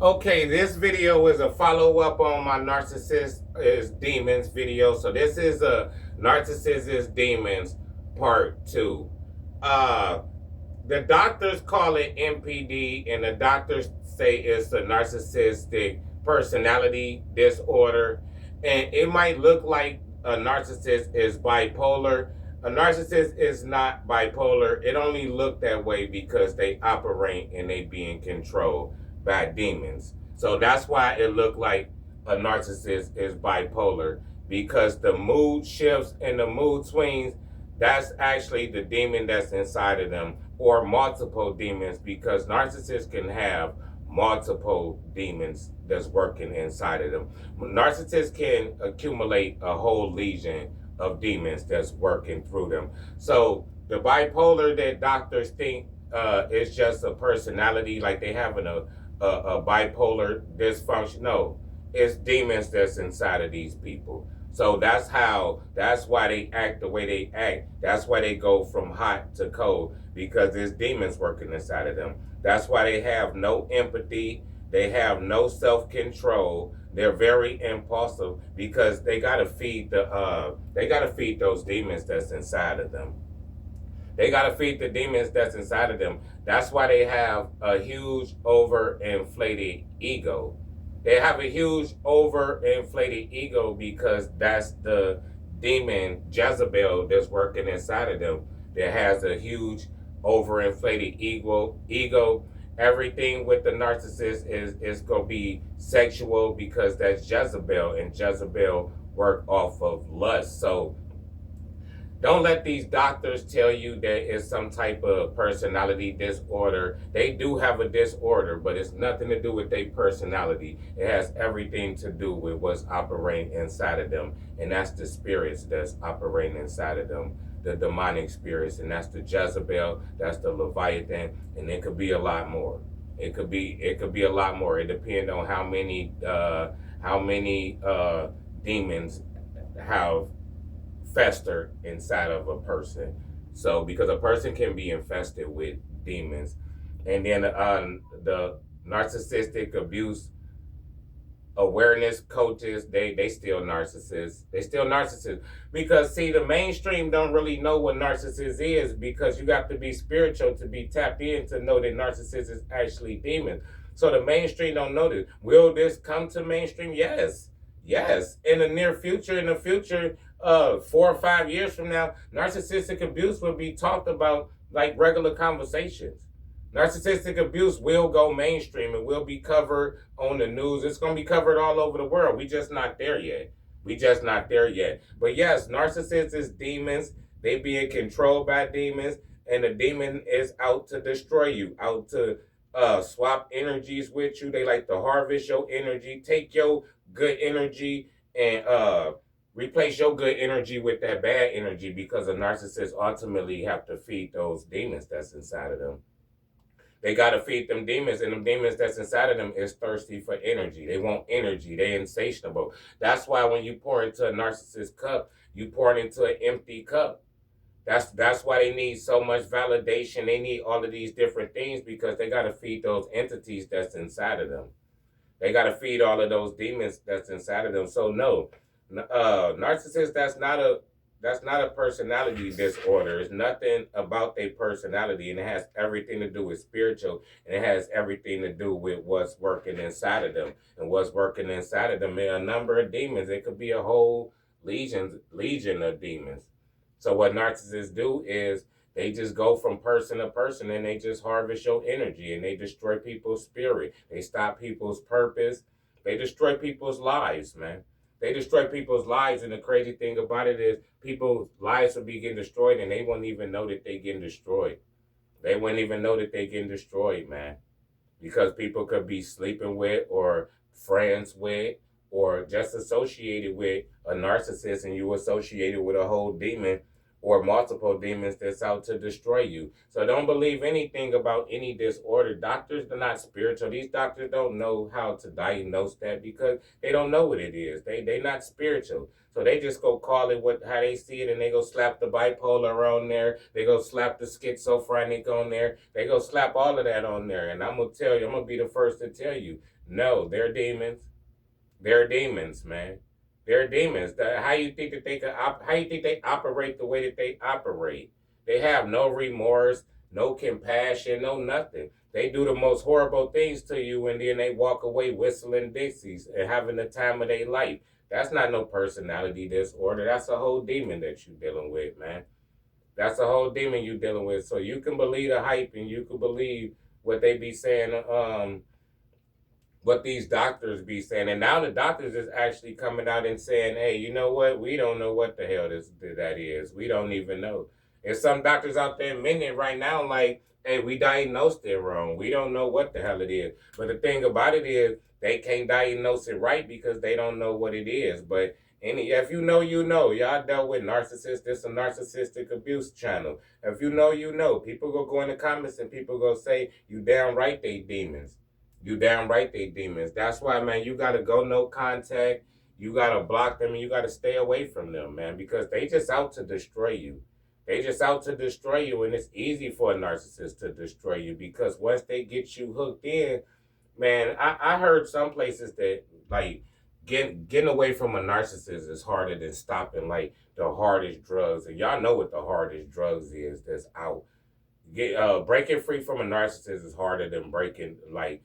Okay, this video is a follow-up on my Narcissist is Demons video. So this is a Narcissist is Demons part 2. Uh the doctors call it NPD and the doctors say it's a narcissistic personality disorder. And it might look like a narcissist is bipolar. A narcissist is not bipolar. It only look that way because they operate and they be in control by demons. So that's why it looked like a narcissist is bipolar, because the mood shifts and the mood swings, that's actually the demon that's inside of them, or multiple demons, because narcissists can have multiple demons that's working inside of them. Narcissists can accumulate a whole legion of demons that's working through them. So the bipolar that doctors think is just a personality, like they having a bipolar dysfunction. No, it's demons that's inside of these people. So that's why they act the way they act. That's why they go from hot to cold, because there's demons working inside of them. That's why they have no empathy. They have no self-control. They're very impulsive because they gotta feed those demons that's inside of them. They got to feed the demons that's inside of them. That's why they have a huge overinflated ego. They have a huge overinflated ego because that's the demon Jezebel that's working inside of them that has a huge overinflated ego. Everything with the narcissist is going to be sexual because that's Jezebel, and Jezebel work off of lust. So don't let these doctors tell you that it's some type of personality disorder. They do have a disorder, but it's nothing to do with their personality. It has everything to do with what's operating inside of them. And that's the spirits that's operating inside of them, the demonic spirits. And that's the Jezebel, that's the Leviathan, and it could be a lot more. It could be a lot more. It depends on how many demons have fester inside of a person. So because a person can be infested with demons. And then the narcissistic abuse awareness coaches, they still narcissists. They still narcissists. Because see, the mainstream don't really know what narcissist is, because you got to be spiritual to be tapped in to know that narcissist is actually demons. So the mainstream don't know this. Will this come to mainstream? Yes. Yes. In the near future, 4 or 5 years from now, narcissistic abuse will be talked about like regular conversations. Narcissistic abuse will go mainstream. It will be covered on the news. It's going to be covered all over the world. We just not there yet. We just not there yet. But yes, narcissists is demons. They being controlled by demons, and the demon is out to destroy you, out to swap energies with you. They like to harvest your energy, take your good energy, and replace your good energy with that bad energy, because a narcissist ultimately have to feed those demons that's inside of them. They got to feed them demons, and them demons that's inside of them is thirsty for energy. They want energy. They insatiable. That's why when you pour into a narcissist cup, you pour it into an empty cup. That's why they need so much validation. They need all of these different things, because they got to feed those entities that's inside of them. They got to feed all of those demons that's inside of them. So no, narcissist, that's not a personality disorder. It's nothing about their personality, and it has everything to do with spiritual, and it has everything to do with what's working inside of them. And what's working inside of them are a number of demons. It could be a whole legion of demons. So what narcissists do is they just go from person to person, and they just harvest your energy, and they destroy people's spirit. They stop people's purpose. They destroy people's lives, man. They destroy people's lives, and the crazy thing about it is people's lives will be getting destroyed, and they won't even know that they're getting destroyed. They wouldn't even know that they're getting destroyed, man. Because people could be sleeping with, or friends with, or just associated with a narcissist, and you associated with a whole demon, or multiple demons that's out to destroy you. So don't believe anything about any disorder. Doctors are not spiritual. These doctors don't know how to diagnose that because they don't know what it is. They not spiritual. So they just go call it what how they see it, and they go slap the bipolar on there. They go slap the schizophrenic on there. They go slap all of that on there. And I'm gonna tell you, I'm gonna be the first to tell you, no, they're demons. They're demons, man. They're demons. How you think that they can? How you think they operate the way that they operate? They have no remorse, no compassion, no nothing. They do the most horrible things to you, and then they walk away whistling Dixies and having the time of their life. That's not no personality disorder. That's a whole demon that you're dealing with, man. That's a whole demon you're dealing with. So you can believe the hype, and you can believe what they be saying. What these doctors be saying. And now the doctors is actually coming out and saying, hey, you know what? We don't know what the hell that is. We don't even know. And some doctors out there admitting it right now, like, hey, we diagnosed it wrong. We don't know what the hell it is. But the thing about it is they can't diagnose it right because they don't know what it is. But if you know, you know. Y'all dealt with narcissists. This is a narcissistic abuse channel. If you know, you know. People go in the comments and people go say, you damn right they demons. You damn right they demons. That's why, man, you gotta go no contact. You gotta block them, and you gotta stay away from them, man, because they just out to destroy you. They just out to destroy you, and it's easy for a narcissist to destroy you because once they get you hooked in, man, I heard some places that like getting away from a narcissist is harder than stopping like the hardest drugs, and y'all know what the hardest drugs is that's out. Breaking free from a narcissist is harder than breaking like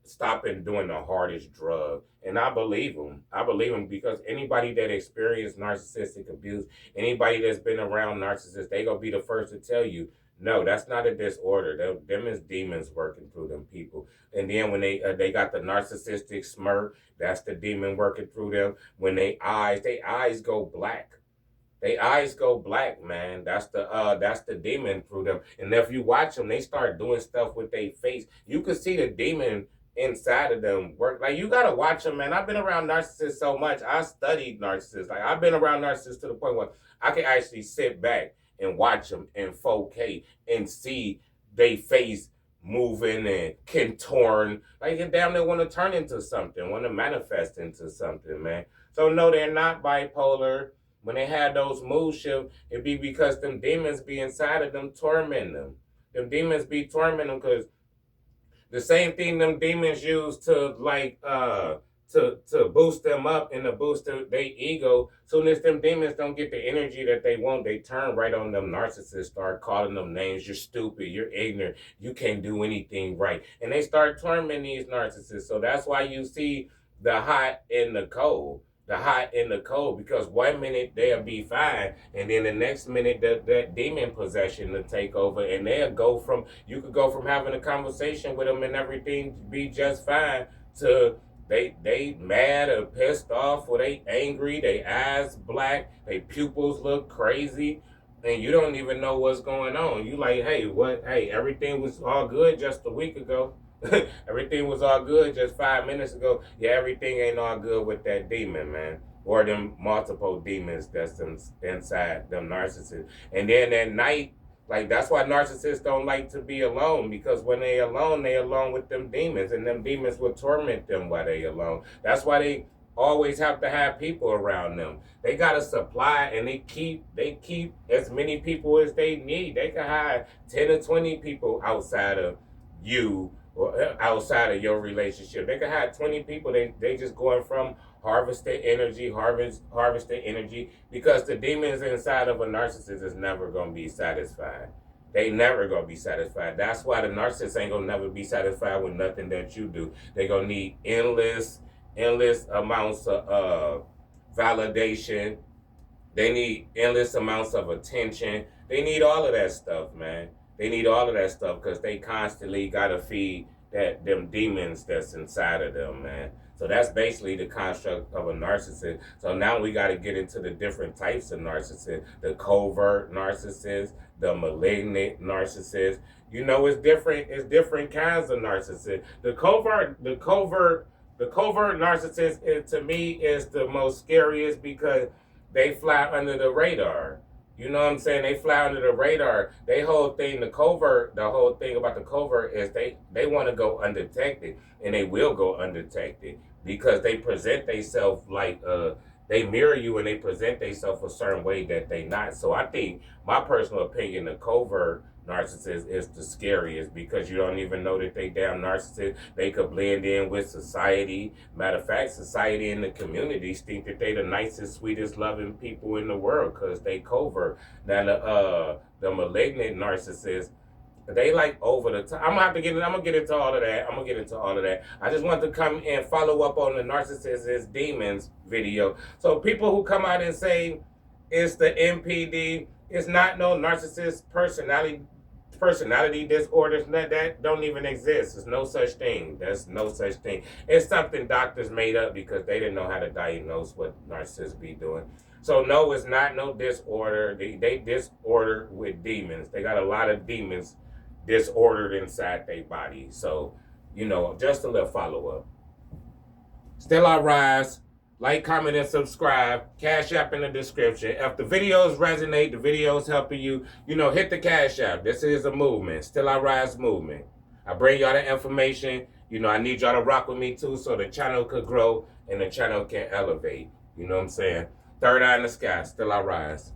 stopping doing the hardest drug. And I believe them. I believe them because anybody that experienced narcissistic abuse, anybody that's been around narcissists, they gonna be the first to tell you, no, that's not a disorder. Them is demons working through them people. And then when they got the narcissistic smirk, that's the demon working through them. When they eyes go black. They eyes go black, man. That's the demon through them. And if you watch them, they start doing stuff with their face. You can see the demon inside of them work. Like you gotta watch them, man. I've been around narcissists so much. I studied narcissists. Like I've been around narcissists to the point where I can actually sit back and watch them in 4K and see they face moving and contorn. Like you damn near want to turn into something, want to manifest into something, man. So no, they're not bipolar. When they had those mood shifts, it be because them demons be inside of them tormenting them. Them demons be tormenting them because the same thing them demons use to like to boost them up and to boost their ego. Soon as them demons don't get the energy that they want, they turn right on them narcissists, start calling them names. You're stupid, you're ignorant, you can't do anything right. And they start tormenting these narcissists. So that's why you see the hot and the cold. The hot and the cold, because 1 minute they'll be fine, and then the next minute that demon possession will take over, and you could go from having a conversation with them and everything be just fine to they mad or pissed off or they angry, they eyes black, they pupils look crazy, and you don't even know what's going on. You like, hey, everything was all good just a week ago. Everything was all good just 5 minutes ago. Yeah, everything ain't all good with that demon, man. Or them multiple demons that's inside them narcissists. And then at night, like that's why narcissists don't like to be alone, because when they alone with them demons, and them demons will torment them while they alone. That's why they always have to have people around them. They got a supply, and they keep as many people as they need. They can hire 10 or 20 people outside of you or outside of your relationship. They could have 20 people. They just going from harvesting energy, because the demons inside of a narcissist is never going to be satisfied. They never going to be satisfied. That's why the narcissist ain't going to never be satisfied with nothing that you do. They going to need endless amounts of validation. They need endless amounts of attention. They need all of that stuff, man. They need all of that stuff because they constantly got to feed them demons that's inside of them, man. So that's basically the construct of a narcissist. So now we got to get into the different types of narcissists. The covert narcissist, the malignant narcissist. You know, it's different kinds of narcissists. The covert narcissist to me is the most scariest because they fly under the radar. You know what I'm saying? They fly under the radar. They whole thing, the whole thing about the covert is they want to go undetected, and they will go undetected because they present themselves like they mirror you and they present themselves a certain way that they not. So I think my personal opinion, the covert narcissist is the scariest because you don't even know that they damn narcissists. They could blend in with society. Matter of fact, society and the communities think that they the nicest, sweetest, loving people in the world because they covert. Now the malignant narcissist, they like over the top. I'm gonna get into all of that. I just want to come and follow up on the Narcissist Demons video. So people who come out and say it's the NPD, it's not no narcissist personality disorders. That don't even exist. There's no such thing. There's no such thing. It's something doctors made up because they didn't know how to diagnose what narcissists be doing. So no, it's not no disorder. They disorder with demons. They got a lot of demons disordered inside their body. So, just a little follow up. Still I rise. Like, comment, and subscribe. Cash App in the description. If the videos resonate, the videos helping you, hit the Cash App. This is a movement. Still I rise movement. I bring y'all the information. I need y'all to rock with me too so the channel could grow and the channel can elevate. You know what I'm saying? Third eye in the sky. Still I rise.